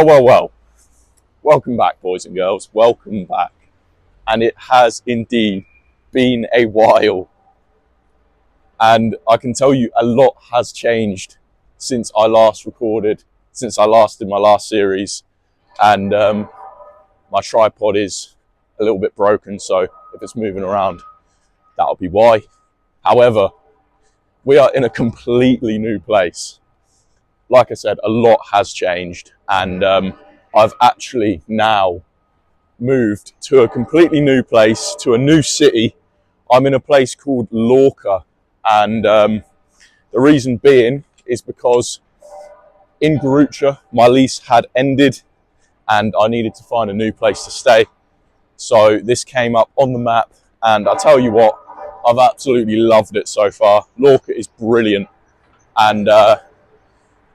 Well. Welcome back, boys and girls. Welcome back. And it has indeed been a while. And I can tell you a lot has changed since I last recorded, since I last did my last series. And my tripod is a little bit broken, so if it's moving around, that'll be why. However, we are in a completely new place. Like I said, a lot has changed, and I've actually now moved to a completely new place, to a new city. I'm in a place called Lorca, and the reason being is because in Garucha, my lease had ended and I needed to find a new place to stay. So this came up on the map, and I tell you what, I've absolutely loved it so far. Lorca is brilliant, and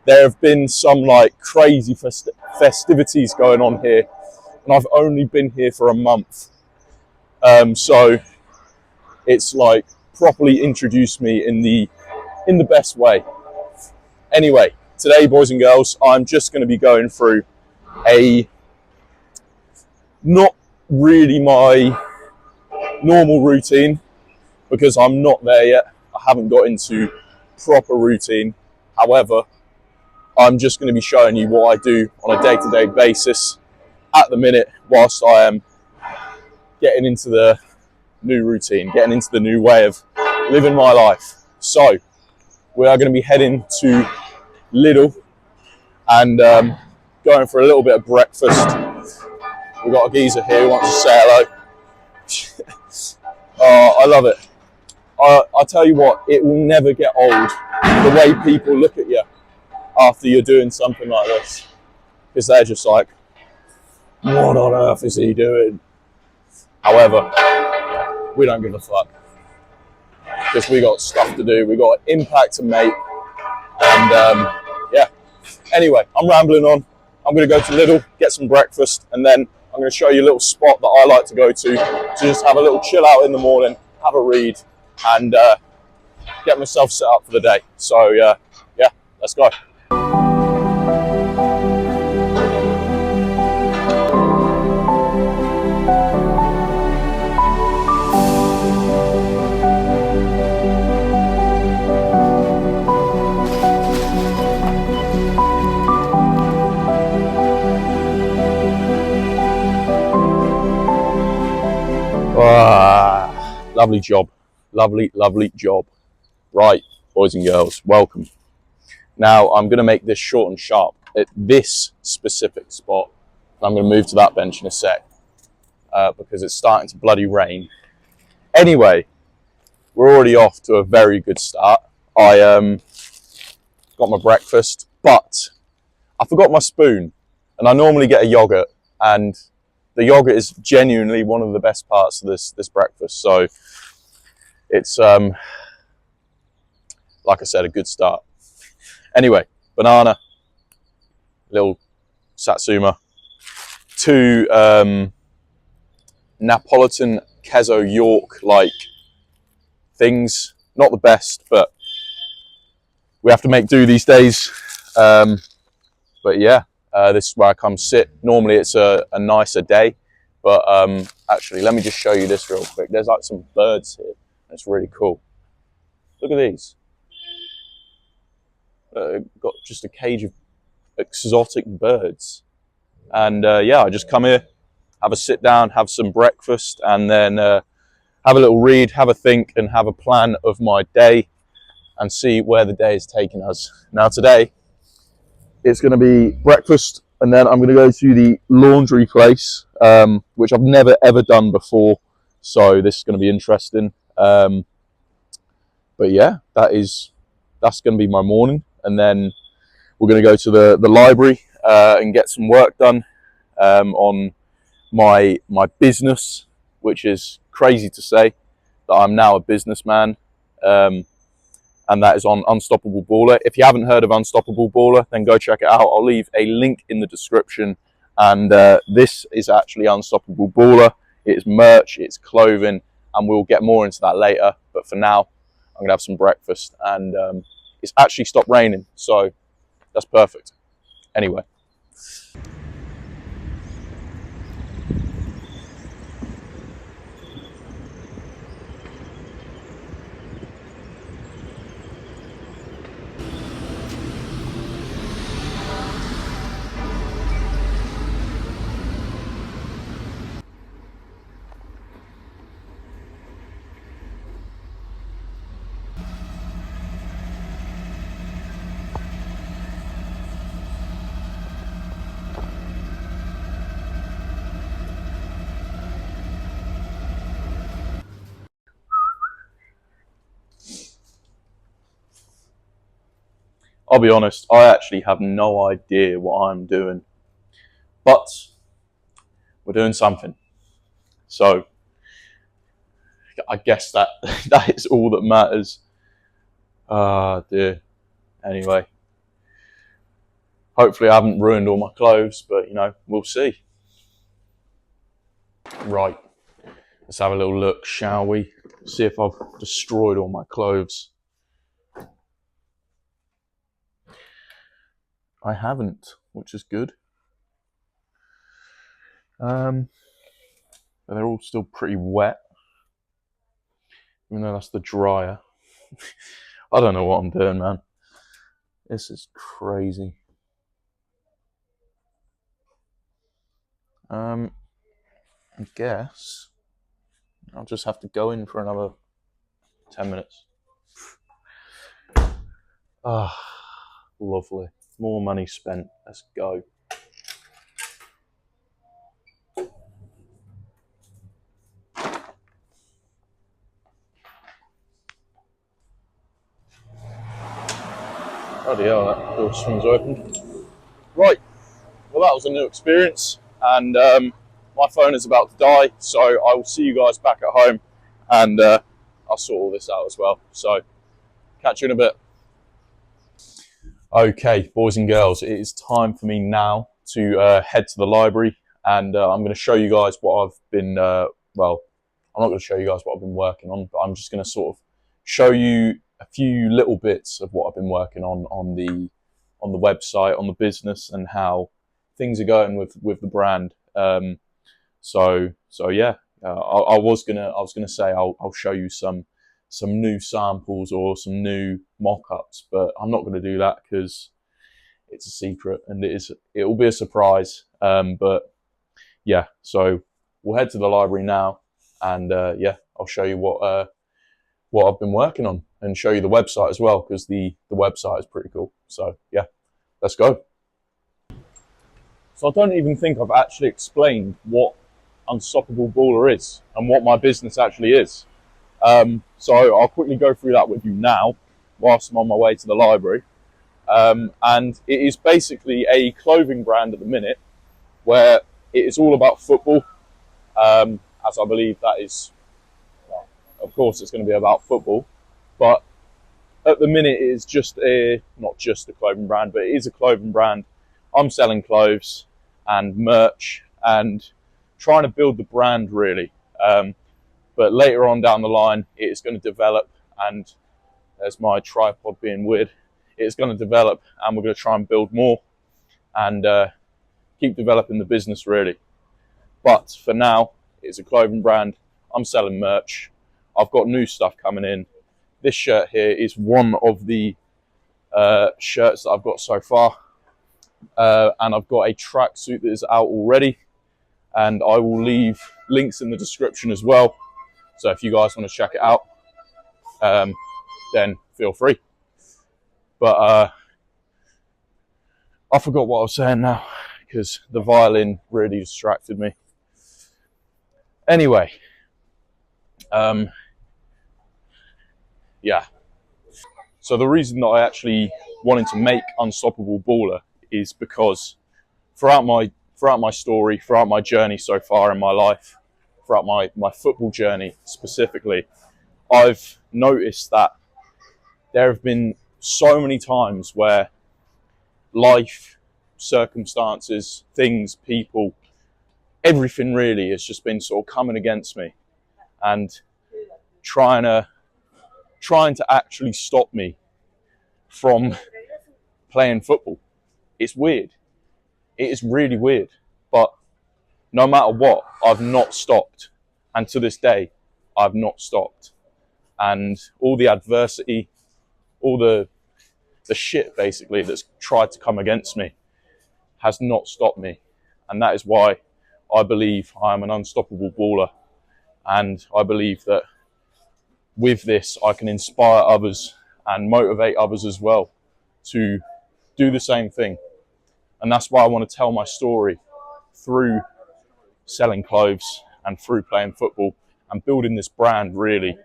there have been some like crazy festivities going on here, and I've only been here for a month. So it's like properly introduced me in the best way. Anyway, today, boys and girls, I'm just going to be going through a not really my normal routine, because I'm not there yet. I haven't got into proper routine. However, I'm just going to be showing you what I do on a day-to-day basis at the minute, whilst I am getting into the new routine, getting into the new way of living my life. So we are going to be heading to Lidl and going for a little bit of breakfast. We've got a geezer here who wants to say hello. Oh, I love it. I tell you what, it will never get old, the way people look at you after you're doing something like this, because they're just like, what on earth is he doing? However, we don't give a fuck, because we got stuff to do, we got an impact to make, and yeah. Anyway, I'm rambling on. I'm going to go to Lidl, get some breakfast, and then I'm going to show you a little spot that I like to go to just have a little chill out in the morning, have a read, and get myself set up for the day. So yeah, let's go. Lovely job. Lovely job. Right, boys and girls, welcome. Now, I'm going to make this short and sharp at this specific spot. I'm going to move to that bench in a sec because it's starting to bloody rain. Anyway, we're already off to a very good start. I got my breakfast, but I forgot my spoon, and I normally get a yogurt, and the yogurt is genuinely one of the best parts of this breakfast. So it's, like I said, a good start. Anyway, banana, little satsuma, 2 Napolitan Queso York like things. Not the best, but we have to make do these days. But yeah. This is where I come sit. Normally it's a nicer day, but actually let me just show you this real quick. There's like some birds here. It's really cool. Look at these. Got just a cage of exotic birds. And yeah, I just come here, have a sit down, have some breakfast, and then have a little read, have a think, and have a plan of my day and see where the day is taking us. Now today, it's going to be breakfast, and then I'm going to go to the laundry place, which I've never ever done before. So this is going to be interesting. But yeah, that's going to be my morning, and then we're going to go to the library and get some work done on my business, which is crazy to say that I'm now a businessman. And that is on Unstoppable Baller. If you haven't heard of Unstoppable Baller, then go check it out. I'll leave a link in the description. And this is actually Unstoppable Baller. It's merch, it's clothing, and we'll get more into that later. But for now, I'm gonna have some breakfast, and it's actually stopped raining, so that's perfect. Anyway, I'll be honest, I actually have no idea what I'm doing, but we're doing something. So I guess that that is all that matters. Ah, dear. Anyway, hopefully I haven't ruined all my clothes, but you know, we'll see. Right, let's have a little look, shall we? See if I've destroyed all my clothes. I haven't, which is good. But they're all still pretty wet, even though that's the dryer. I don't know what I'm doing, man. This is crazy. I guess I'll just have to go in for another 10 minutes. Ah, lovely. More money spent. Let's go. Bloody hell, that door swings open. Right, well that was a new experience, and my phone is about to die, so I will see you guys back at home, and I'll sort all this out as well. So, catch you in a bit. Okay, boys and girls, it is time for me now to head to the library, and I'm going to show you guys what I've been, well, I'm not going to show you guys what I've been working on, but I'm just going to sort of show you a few little bits of what I've been working on the website, on the business, and how things are going with the brand. So yeah, I was gonna say I'll show you some new samples or some new mock-ups, but I'm not going to do that because it's a secret and it will be a surprise. But yeah, so we'll head to the library now, and yeah, I'll show you what I've been working on and show you the website as well, because the website is pretty cool. So yeah, let's go. So I don't even think I've actually explained what Unstoppable Baller is and what my business actually is. So I'll quickly go through that with you now whilst I'm on my way to the library. And it is basically a clothing brand at the minute where it is all about football, as I believe that is, well, of course it's going to be about football, but at the minute it is not just a clothing brand, but it is a clothing brand. I'm selling clothes and merch and trying to build the brand really. But later on down the line, it is going to develop, and there's my tripod being weird. It's going to develop, and we're going to try and build more and keep developing the business really. But for now, it's a clothing brand. I'm selling merch. I've got new stuff coming in. This shirt here is one of the shirts that I've got so far. And I've got a tracksuit that is out already. And I will leave links in the description as well. So if you guys want to check it out, then feel free. But I forgot what I was saying now because the violin really distracted me. Anyway, yeah. So the reason that I actually wanted to make Unstoppable Baller is because throughout my story, throughout my journey so far in my life, throughout my football journey specifically, I've noticed that there have been so many times where life, circumstances, things, people, everything really has just been sort of coming against me and trying to actually stop me from playing football. It's weird. It is really weird, but no matter what, I've not stopped. And to this day, I've not stopped. And all the adversity, all the shit basically that's tried to come against me has not stopped me. And that is why I believe I am an unstoppable baller. And I believe that with this, I can inspire others and motivate others as well to do the same thing. And that's why I want to tell my story through selling clothes and through playing football and building this brand, really,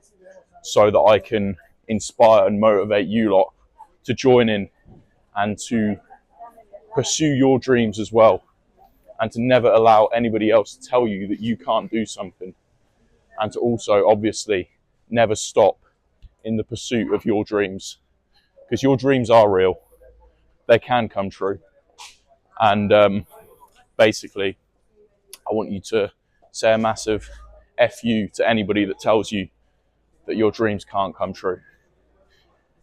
so that I can inspire and motivate you lot to join in and to pursue your dreams as well, and to never allow anybody else to tell you that you can't do something, and to also obviously never stop in the pursuit of your dreams, because your dreams are real, they can come true. And basically I want you to say a massive F you to anybody that tells you that your dreams can't come true.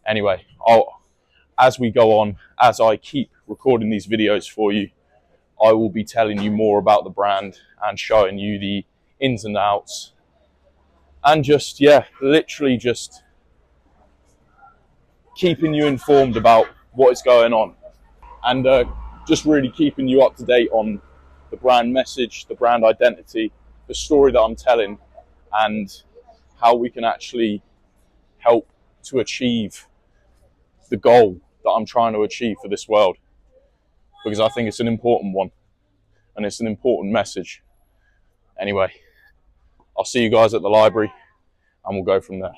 Anyway, as we go on, as I keep recording these videos for you, I will be telling you more about the brand and showing you the ins and outs, and just, yeah, literally just keeping you informed about what is going on, and just really keeping you up to date on the brand message, the brand identity, the story that I'm telling, and how we can actually help to achieve the goal that I'm trying to achieve for this world, because I think it's an important one and it's an important message. Anyway, I'll see you guys at the library and we'll go from there.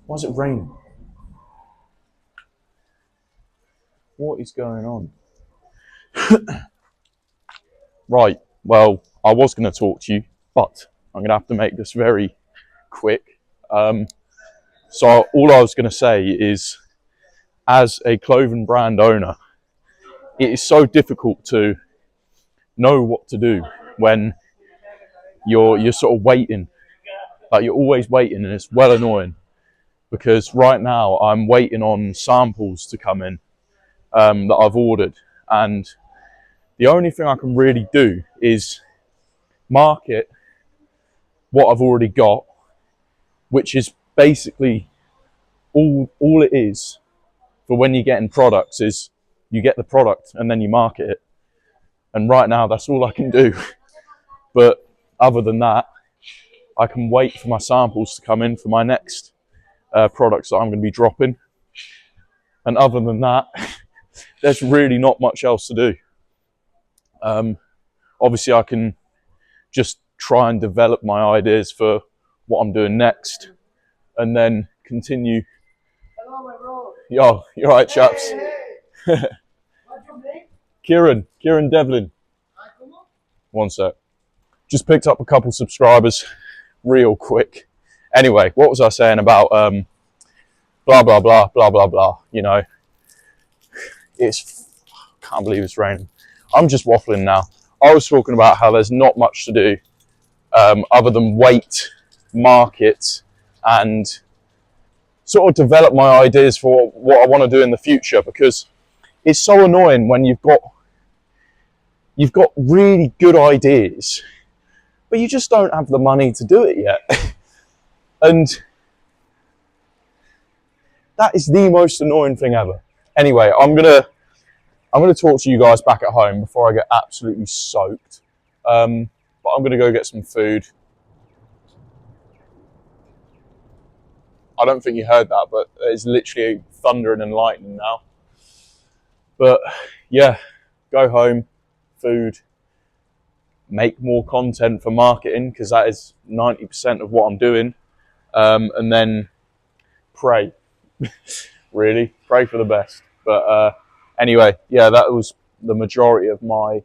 Why is it raining? What is going on? Right, well, I was going to talk to you, but I'm going to have to make this very quick. So all I was going to say is, as a clothing brand owner, it is so difficult to know what to do when you're sort of waiting. Like, you're always waiting, and it's well annoying, because right now I'm waiting on samples to come in that I've ordered, and the only thing I can really do is market what I've already got, which is basically all it is for when you're getting products. Is you get the product and then you market it, and right now that's all I can do. But other than that, I can wait for my samples to come in for my next products that I'm going to be dropping, and other than that there's really not much else to do. Obviously I can just try and develop my ideas for what I'm doing next, and then continue. Hello, my bro. Yo, you're right, chaps. Hey, hey. What's your name? Kieran Devlin. ¿Cómo? One sec. Just picked up a couple subscribers real quick. Anyway, what was I saying about blah, blah, blah, blah, blah, blah. You know, can't believe it's raining. I'm just waffling now. I was talking about how there's not much to do other than wait, market, and sort of develop my ideas for what I want to do in the future, because it's so annoying when you've got really good ideas, but you just don't have the money to do it yet. And that is the most annoying thing ever. Anyway, I'm gonna talk to you guys back at home before I get absolutely soaked. But I'm gonna go get some food. I don't think you heard that, but it's literally thundering and lightning now. But yeah, go home, food, make more content for marketing, because that is 90% of what I'm doing. And then pray, really, pray for the best. But anyway, yeah, that was the majority of my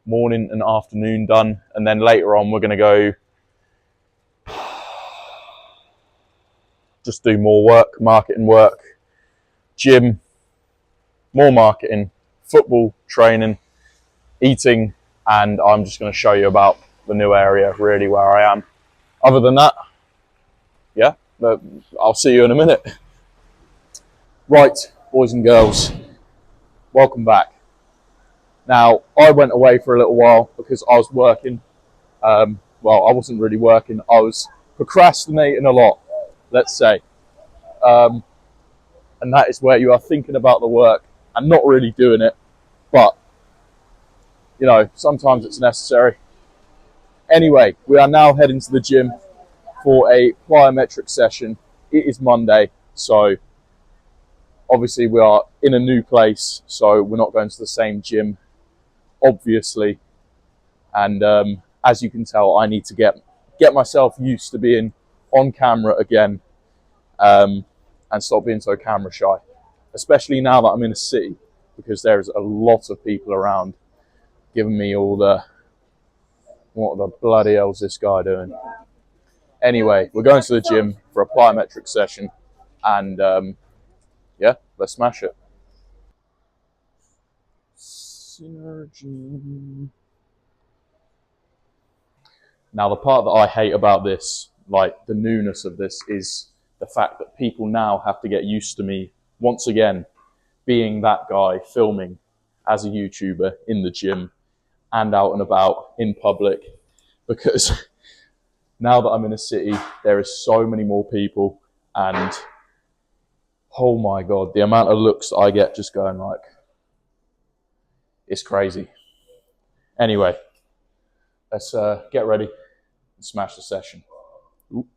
morning and afternoon done. And then later on, we're going to go just do more work, marketing work, gym, more marketing, football, training, eating, and I'm just going to show you about the new area, really, where I am. Other than that, yeah, I'll see you in a minute. Right, boys and girls, welcome back. Now, I went away for a little while because I was working. Well, I wasn't really working. I was procrastinating a lot, let's say. And that is where you are thinking about the work and not really doing it. But, you know, sometimes it's necessary. Anyway, we are now heading to the gym for a plyometric session. It is Monday, so obviously we are in a new place, so we're not going to the same gym, obviously. And as you can tell, I need to get myself used to being on camera again, and stop being so camera shy, especially now that I'm in a city, because there's a lot of people around giving me all the, what the bloody hell's this guy doing? Anyway, we're going to the gym for a plyometric session, and yeah, let's smash it. Synergy. Now, the part that I hate about this, like the newness of this, is the fact that people now have to get used to me once again being that guy filming as a YouTuber in the gym and out and about in public, because now that I'm in a city, there is so many more people, and oh my God, the amount of looks that I get just going like, it's crazy. Anyway, let's get ready and smash the session. Ooh.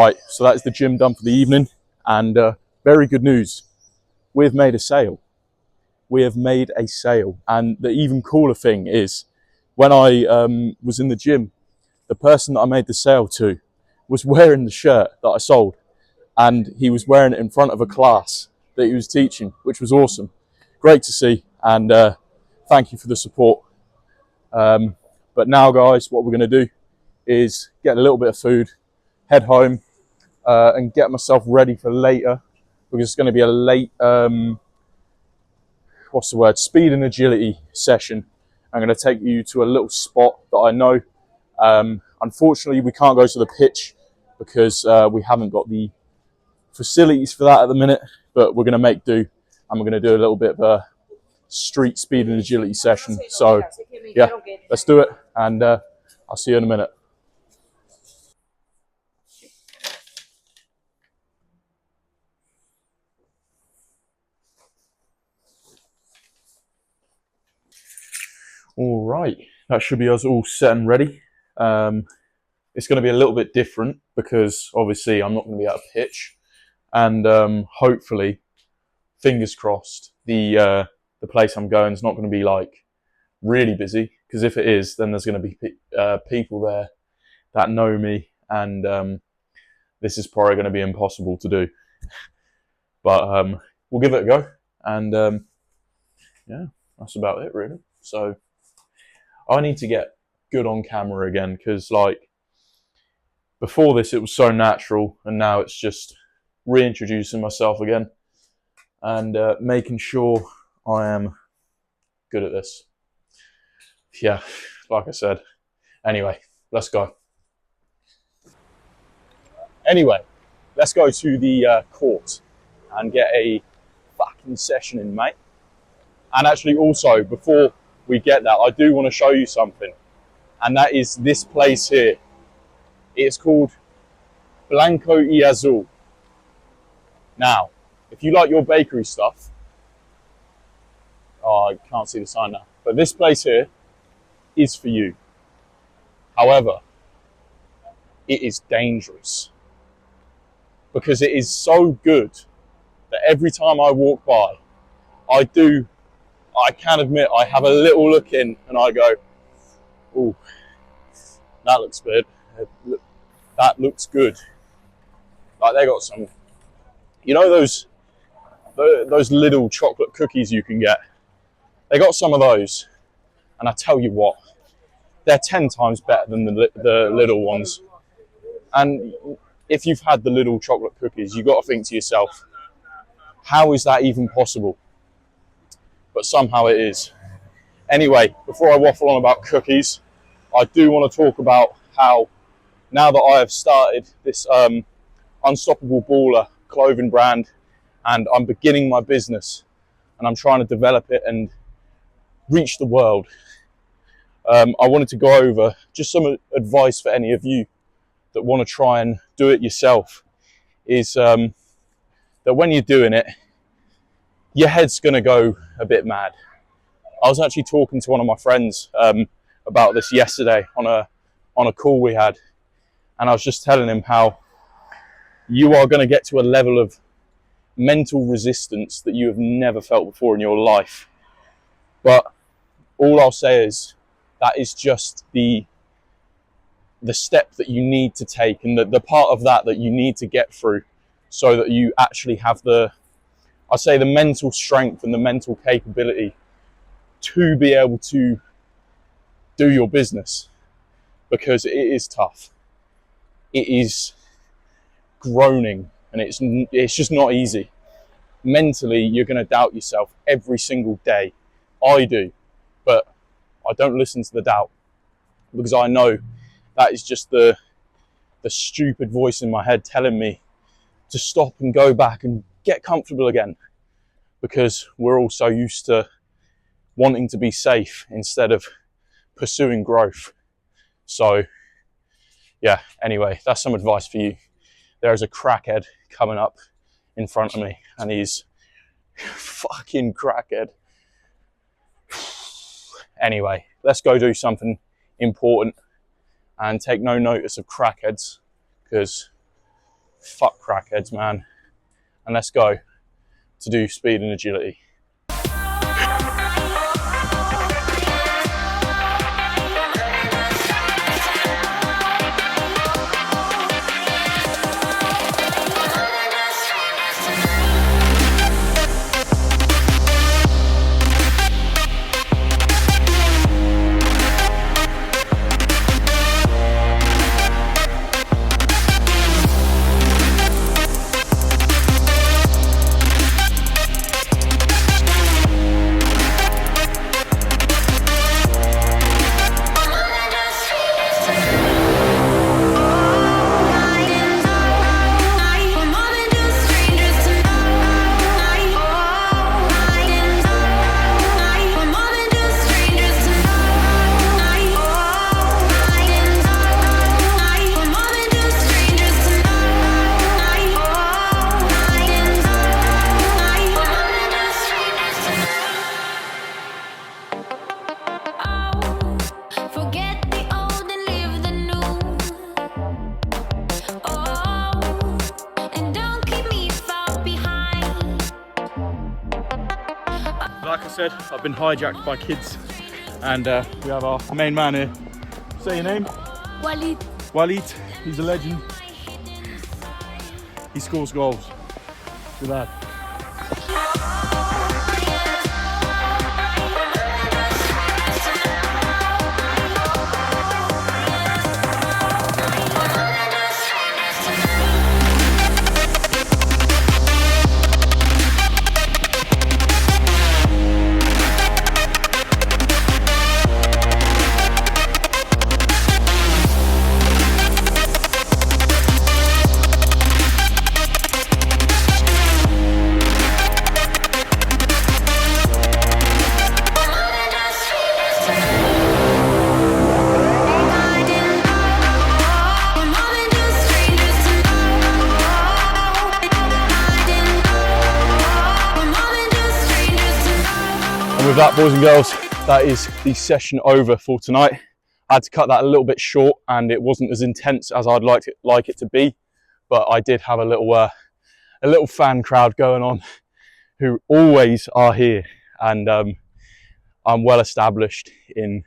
Right, so that's the gym done for the evening, and very good news. We've made a sale. We have made a sale, and the even cooler thing is, when I was in the gym, the person that I made the sale to was wearing the shirt that I sold, and he was wearing it in front of a class that he was teaching, which was awesome. Great to see, and thank you for the support. But now, guys, what we're going to do is get a little bit of food, head home, and get myself ready for later, because it's going to be a late, speed and agility session. I'm going to take you to a little spot that I know. Unfortunately, we can't go to the pitch because we haven't got the facilities for that at the minute, but we're going to make do, and we're going to do a little bit of a street speed and agility session. So yeah, let's do it, and I'll see you in a minute. All right, that should be us all set and ready. It's going to be a little bit different because obviously I'm not going to be at a pitch, and hopefully, fingers crossed, the place I'm going is not going to be like really busy, because if it is, then there's going to be people there that know me, and this is probably going to be impossible to do. But we'll give it a go, and yeah, that's about it really. So I need to get good on camera again, because like before this it was so natural, and now it's just reintroducing myself again and making sure I am good at this. Yeah, like I said. Anyway, let's go. Anyway, let's go to the court and get a fucking session in, mate. And actually also, before we get that, I do want to show you something. And that is this place here. It's called Blanco y Azul. Now, if you like your bakery stuff, oh, I can't see the sign now, but this place here is for you. However, it is dangerous, because it is so good that every time I walk by, I can admit, I have a little look in and I go, ooh, that looks good. That looks good. Like they got some, you know, those little chocolate cookies you can get. They got some of those, and I tell you what, they're 10 times better than the little ones. And if you've had the little chocolate cookies, you've got to think to yourself, how is that even possible? But somehow it is. Anyway, before I waffle on about cookies, I do want to talk about how, now that I have started this Unstoppable Baller clothing brand, and I'm beginning my business, and I'm trying to develop it and reach the world, I wanted to go over just some advice for any of you that want to try and do it yourself. Is that when you're doing it, your head's going to go a bit mad. I was actually talking to one of my friends about this yesterday on a call we had, and I was just telling him how you are going to get to a level of mental resistance that you have never felt before in your life. But all I'll say is that is just the step that you need to take, and the part of that you need to get through, so that you actually have the mental strength and the mental capability to be able to do your business, because it is tough. It is groaning, and it's just not easy. Mentally, you're going to doubt yourself every single day. I do, but I don't listen to the doubt, because I know that is just the stupid voice in my head telling me to stop and go back and get comfortable again, because we're all so used to wanting to be safe instead of pursuing growth. So yeah, anyway, that's some advice for you. There is a crackhead coming up in front of me, and he's fucking crackhead. Anyway, let's go do something important and take no notice of crackheads, because Fuck crackheads, man. And let's go to do speed and agility. Like I said, I've been hijacked by kids, and we have our main man here. Say your name. Walid. Walid, he's a legend. He scores goals. Good lad. And with that, boys and girls, that is the session over for tonight. I had to cut that a little bit short, and it wasn't as intense as I'd like it to be, but I did have a little fan crowd going on who always are here, and I'm well established in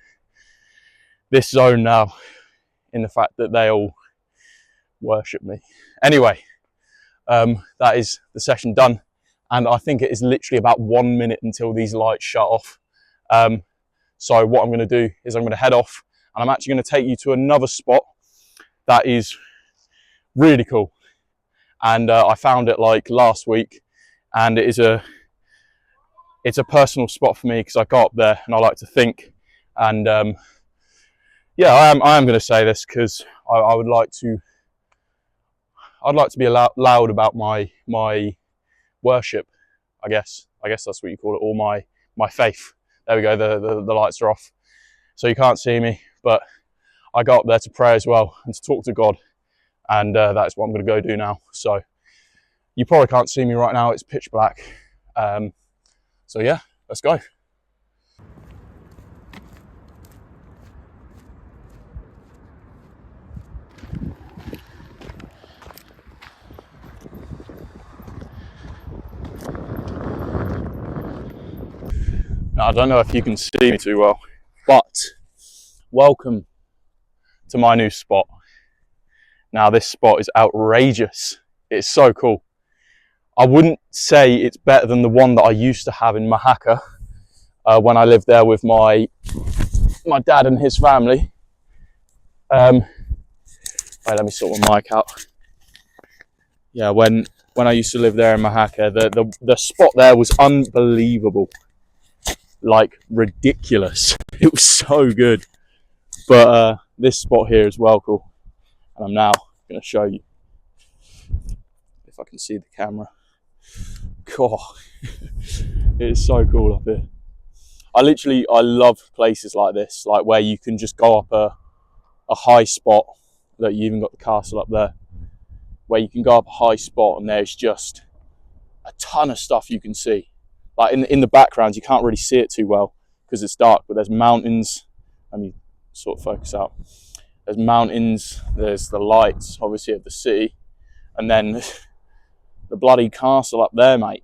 this zone now, in the fact that they all worship me. Anyway, that is the session done. And I think it is literally about 1 minute until these lights shut off. So what I'm going to do is I'm going to head off, and I'm actually going to take you to another spot that is really cool. And I found it like last week, and it's a personal spot for me because I go up there and I like to think. And yeah, I am going to say this because I'd like to be loud about my worship, I guess that's what you call it, or my faith. There we go, the lights are off, so you can't see me, but I go up there to pray as well and to talk to God, and that's what I'm going to go do now. So you probably can't see me right now, it's pitch black. So yeah, let's go. Now, I don't know if you can see me too well, but welcome to my new spot. Now, this spot is outrageous. It's so cool. I wouldn't say it's better than the one that I used to have in Mahaka when I lived there with my dad and his family. Wait, let me sort my mic out. Yeah, when I used to live there in Mahaka, the spot there was unbelievable. Like ridiculous. It was so good. But this spot here is well cool, and I'm now going to show you if I can see the camera. God, it's so cool up here. I love places like this, like where you can just go up a high spot. That you even got the castle up there, where you can go up a high spot and there's just a ton of stuff you can see. Like in the background, you can't really see it too well because it's dark, but there's mountains. Let me sort of focus out. There's mountains, there's the lights, obviously, of the city, And then the bloody castle up there, mate.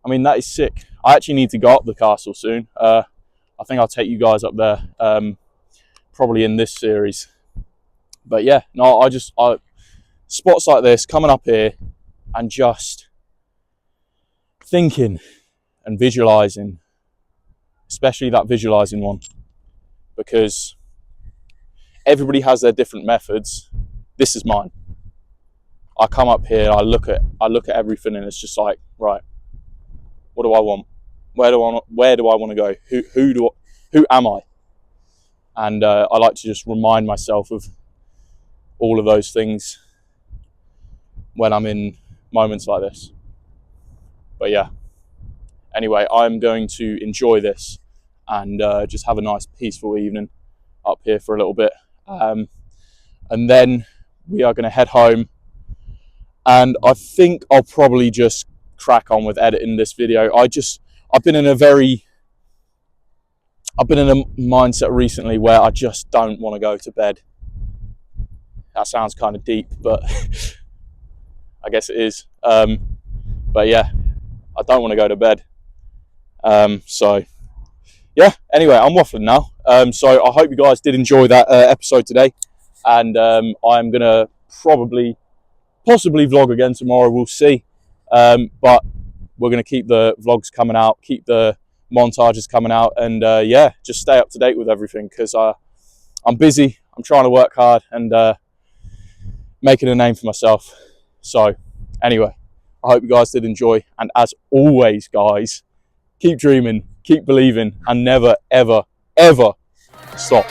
I mean, that is sick. I actually need to go up the castle soon. I think I'll take you guys up there, probably in this series. But yeah, no, spots like this, coming up here and just thinking and visualizing, especially that visualizing one, because everybody has their different methods. This is mine. I come up here, I look at everything, and it's just like, right, what do I want? Where do I want to go? Who am I? And I like to just remind myself of all of those things when I'm in moments like this. But yeah, anyway, I'm going to enjoy this and just have a nice peaceful evening up here for a little bit, and then we are going to head home, and I think I'll probably just crack on with editing this video. I've been in a mindset recently where I just don't want to go to bed. That sounds kind of deep, but I guess it is. But yeah, I don't want to go to bed. So yeah, anyway, I'm waffling now. So I hope you guys did enjoy that episode today, and I'm gonna possibly vlog again tomorrow. We'll see, but we're gonna keep the vlogs coming out, keep the montages coming out, and yeah, just stay up to date with everything, because I'm busy. I'm trying to work hard and making a name for myself. So anyway, I hope you guys did enjoy, and as always, guys, keep dreaming, keep believing, and never, ever, ever stop.